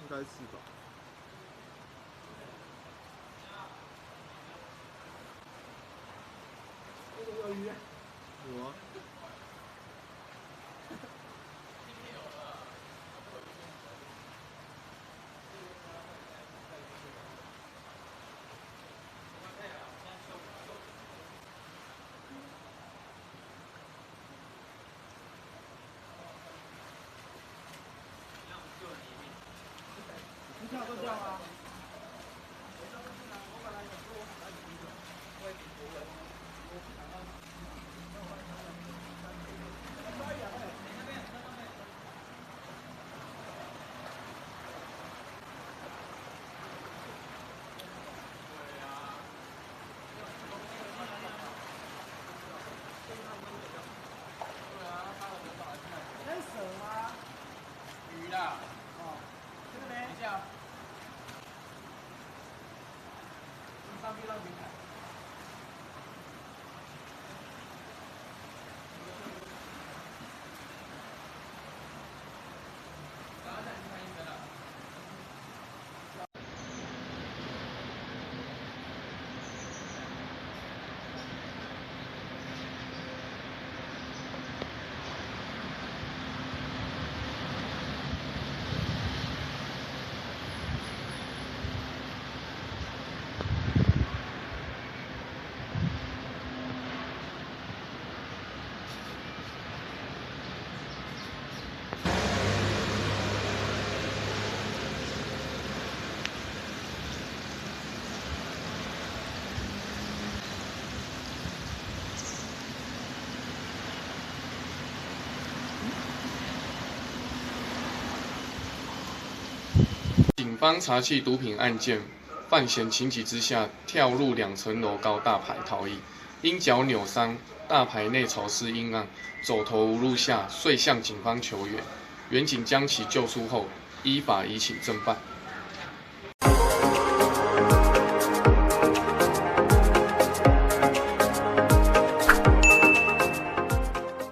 应该是吧。有鱼。有啊。你跳都这样吗？那是蛇吗？鱼啦。哦，这个呢？等一下。上去让平台。刚刚在去看医生了。警方查缉毒品案件，犯嫌情急之下跳入2层楼高大牌逃逸，因脚扭伤，大牌内潮湿阴暗，走投无路下，遂向警方求援。员警将其救出后，依法移请正办。